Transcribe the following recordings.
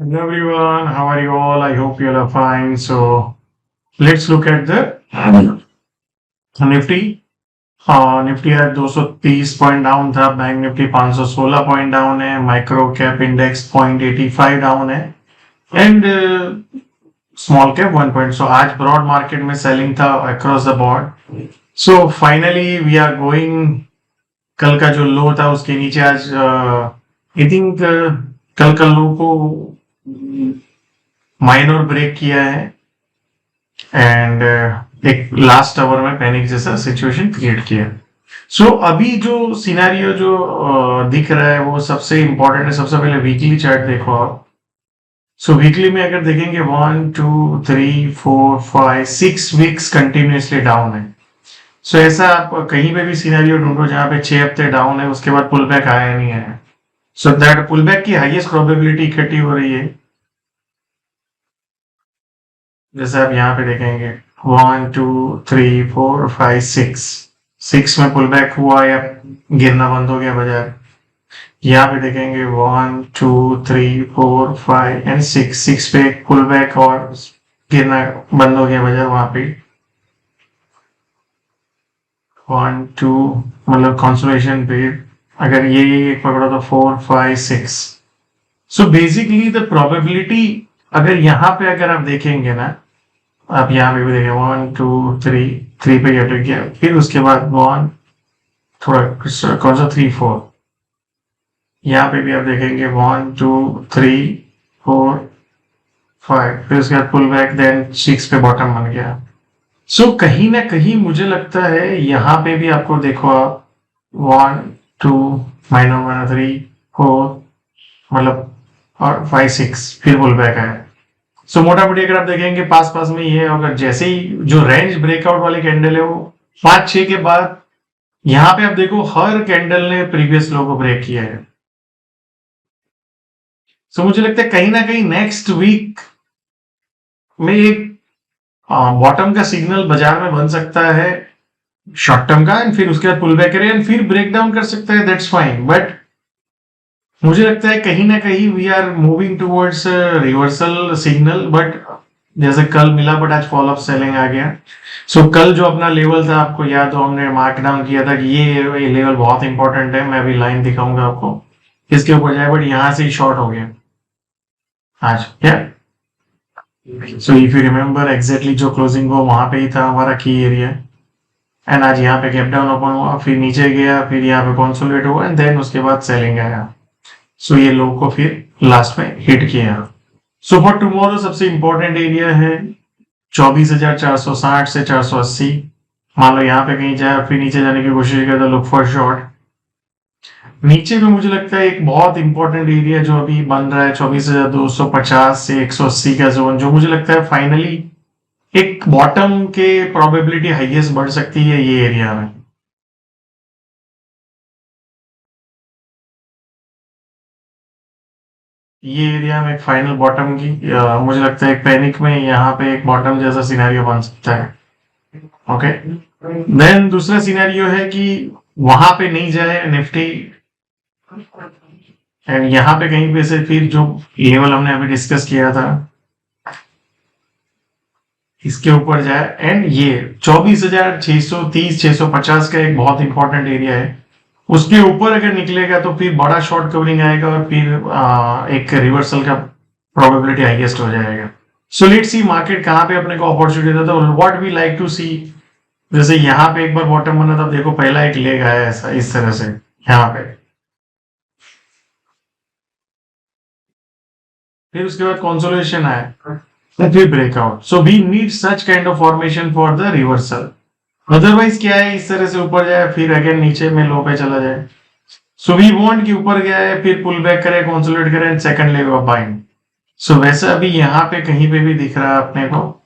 Hello everyone, how are you all? I hope you all are fine. So let's look at the Nifty. Nifty आज 230 point down था। Bank Nifty 516 point down है। Micro cap index 0.85 down है। And small cap 1 point. So आज broad market में selling था across the board. So finally we are going. कल का जो लो था उसके नीचे आज आई थिंक कल का लो को माइनर ब्रेक किया है एंड एक लास्ट आवर में पैनिक जैसा सिचुएशन क्रिएट किया। सो अभी जो सिनेरियो जो दिख रहा है वो सबसे इंपॉर्टेंट है। सबसे पहले वीकली चार्ट देखो आप। सो वीकली में अगर देखेंगे 1 2 3 4 5 6 वीक्स कंटिन्यूसली डाउन है। सो ऐसा आप कहीं पे भी सिनेरियो ढूंढो जहां पे 6 हफ्ते डाउन है उसके बाद पुल बैक आया नहीं है। सो दैट पुल बैक की हाईएस्ट प्रोबेबिलिटी इकट्ठी हो रही है। जैसे आप यहाँ पे देखेंगे 1 2 3 4 5 6 6 में पुल बैक हुआ या गिरना बंद हो गया बाजार। यहाँ पे देखेंगे 1 2 3 4 5 एंड 6 पे पुल बैक और गिरना बंद हो गया बाजार। वहां पे 1 2 मतलब कंसोलिडेशन पे अगर ये पकड़ो तो 4 5 6। सो बेसिकली द प्रोबेबिलिटी अगर यहाँ पे अगर आप देखेंगे ना, आप यहाँ पे भी देखें 1 2 3 पे अटक गया। फिर उसके बाद 1 थोड़ा कौन सा 3 4 यहाँ पे भी आप देखेंगे 1 2 3 4 5 फिर उसके बाद पुल बैक देन 6 पे बॉटम बन गया। सो कहीं ना कहीं मुझे लगता है यहाँ पे भी आपको देखो आप 1 2 माइनस 3 4 मतलब और 5 6 फिर पुल बैक आया। सो मोटा मोटी अगर आप देखेंगे पास पास में ये अगर जैसे ही जो रेंज ब्रेकआउट वाली कैंडल है वो 5 6 के बाद यहाँ पे आप देखो हर कैंडल ने प्रीवियस लो को ब्रेक किया है। सो मुझे लगता है कहीं ना कहीं नेक्स्ट वीक में एक बॉटम का सिग्नल बाजार में बन सकता है शॉर्ट टर्म का एंड फिर उसके बाद पुल बैक करे एंड फिर ब्रेक डाउन कर सकता है। दैट्स फाइन बट मुझे लगता है कहीं ना कहीं we are moving towards reversal signal. But जैसे कल मिला बट आज फॉलो अप सेलिंग आ गया। सो कल जो अपना लेवल था आपको याद हो हमने मार्क डाउन किया था कि ये लेवल बहुत इंपॉर्टेंट है। मैं अभी लाइन दिखाऊंगा आपको इसके ऊपर जाए बट यहां से ही शॉर्ट हो गया आज क्या। So if you remember exactly जो क्लोजिंग हुआ वहां पे ही था हमारा की एरिया एंड आज यहाँ पे गैप डाउन ओपन हुआ फिर नीचे गया फिर यहाँ पे कंसोलिडेट हुआ एंड देन उसके बाद सेलिंग आया। सो ये लो को फिर लास्ट में हिट किया। सो फॉर टुमारो सबसे इंपॉर्टेंट एरिया है 24,460 से 480। मान लो यहाँ पे कहीं जाए फिर नीचे जाने की कोशिश करे तो लुक फॉर शॉर्ट। नीचे में मुझे लगता है एक बहुत इंपॉर्टेंट एरिया जो अभी बन रहा है 24,250 से 180 का जोन जो मुझे लगता है फाइनली एक बॉटम के प्रोबेबिलिटी हाईएस्ट बढ़ सकती है ये एरिया में। ये एरिया में एक फाइनल बॉटम की मुझे लगता है एक पैनिक में यहाँ पे एक बॉटम जैसा सिनेरियो बन सकता है। ओके देन दूसरा सिनेरियो है कि वहां पे नहीं जाए निफ्टी एंड यहाँ पे कहीं पे से फिर जो लेवल हमने अभी डिस्कस किया था इसके ऊपर जाए एंड ये 24,630 650 का एक बहुत इंपॉर्टेंट एरिया है। उसके ऊपर अगर निकलेगा तो फिर बड़ा शॉर्ट कवरिंग आएगा और फिर एक रिवर्सल का प्रोबेबिलिटी हाईएस्ट हो जाएगा। सो लेट्स सी मार्केट कहाँ पे अपने को अपॉर्चुनिटी देता है व्हाट वी लाइक टू सी। जैसे यहाँ पे एक बार बॉटम बना था देखो पहला एक लेग आया ऐसा इस तरह से यहाँ पे फिर उसके बाद कंसोलिडेशन आया फिर breakout. So we need such kind of formation for the reversal. Otherwise क्या है इस तरह से ऊपर जाए फिर अगेन नीचे में लो पे चला जाए। सो वी वांट कि ऊपर गया है फिर पुल बैक करे कंसोलिडेट करे and second leg of buying. So वैसे अभी यहाँ पे कहीं पे भी दिख रहा है अपने को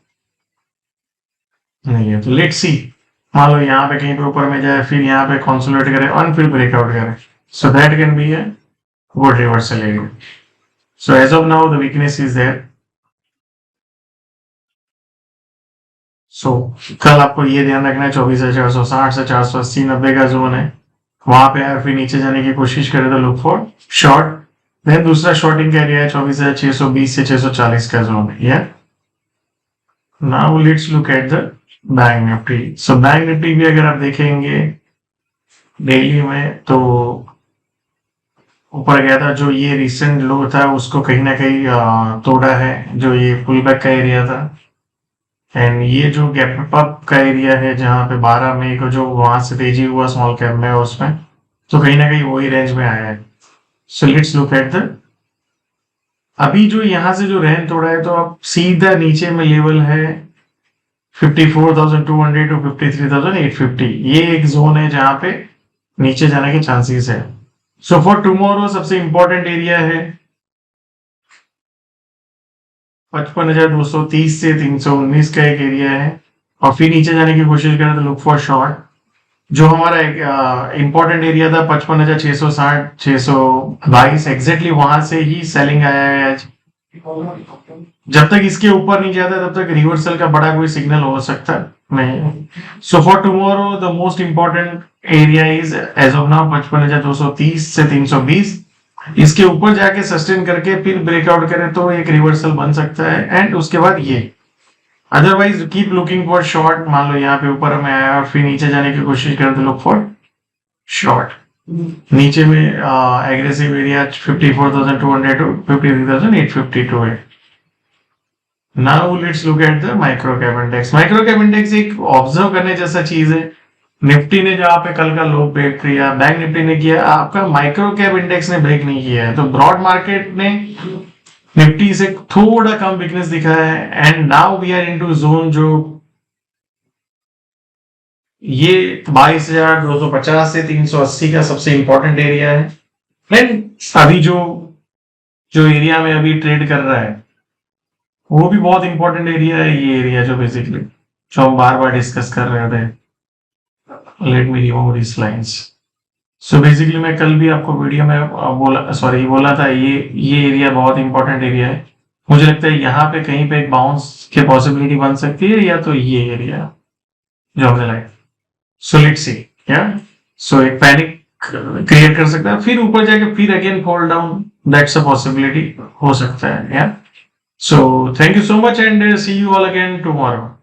नहीं है। तो लेट्स सी मान लो यहाँ पे कहीं पे ऊपर में जाए फिर यहाँ पे कंसोलिडेट करे और फिर ब्रेकआउट करे। So that can be a good reversal area. So as of now the weakness is there. So कल आपको ये ध्यान रखना है 24,460 से 480 90 का जोन है वहां पे यार फिर नीचे जाने की कोशिश करे तो लुक फॉर शॉर्ट। देन दूसरा शॉर्टिंग का एरिया है 24,620 से 640 का जोन है। या now let's look at the bank Nifty. So bank Nifty भी अगर आप देखेंगे डेली में तो ऊपर गया था, जो ये रिसेंट लो था उसको कहीं ना कहीं तोड़ा है, जो ये पुल बैक का एरिया था। एंड ये जो गैप अप का एरिया है जहां पे 12 मई को जो वहां से तेजी हुआ स्मॉल कैप में उसमें, तो कहीं ना कहीं वही रेंज में आया है। So let's look at the अभी जो यहां से जो रेंज तोड़ा है, तो अब सीधा नीचे में लेवल है 54,200 टू 53,850। ये एक जोन है जहां पे नीचे जाने के चांसेस है। सो फॉर टुमारो सबसे इंपॉर्टेंट एरिया है 55,230 से 319 का एक एरिया है, और फिर नीचे जाने की कोशिश करें तो लुक फॉर शॉर्ट। जो हमारा एक इंपॉर्टेंट एरिया था 55,660 622, एग्जैक्टली वहां से ही सेलिंग आया है आज। जब तक इसके ऊपर नहीं जाता तब तक रिवर्सल का बड़ा कोई सिग्नल हो सकता नहीं। So for tomorrow the most important area is as of now 55,230 से 320। इसके ऊपर जाके सस्टेन करके फिर ब्रेकआउट करे तो एक रिवर्सल बन सकता है, एंड उसके बाद ये। Otherwise keep looking for short. मान लो यहाँ पे ऊपर में आया और फिर नीचे जाने की कोशिश करे तो लुक फॉर शॉर्ट। नीचे में एग्रेसिव एरिया 54,200 टू 53,852 है। Now let's look at the micro cap index. Micro cap index एक ऑब्जर्व करने जैसा चीज है। निफ्टी ने जहां पे कल का लो ब्रेक किया, बैंक निफ्टी ने किया, आपका माइक्रो कैप इंडेक्स ने ब्रेक नहीं किया है। तो ब्रॉड मार्केट ने निफ्टी से थोड़ा कम वीकनेस दिखा है, and now we are into zone जो ये 22,250 से 380 का सबसे इंपॉर्टेंट एरिया है। एंड अभी जो जो एरिया में अभी ट्रेड कर रहा है वो भी बहुत इंपॉर्टेंट एरिया है। ये एरिया जो बेसिकली जो हम बार बार डिस्कस कर रहे थे। Let me remove this lines. So basically मैं कल भी आपको वीडियो में बोला था ये एरिया बहुत इंपॉर्टेंट एरिया है। मुझे लगता है यहाँ पे कहीं पे एक बाउंस की पॉसिबिलिटी बन सकती है, या तो ये एरिया जो हमने लाया। So let's see. या सो एक पैनिक क्रिएट कर सकता है, फिर ऊपर जाके फिर again fall down, that's a possibility हो सकता है। या so thank you so much and see you all again tomorrow.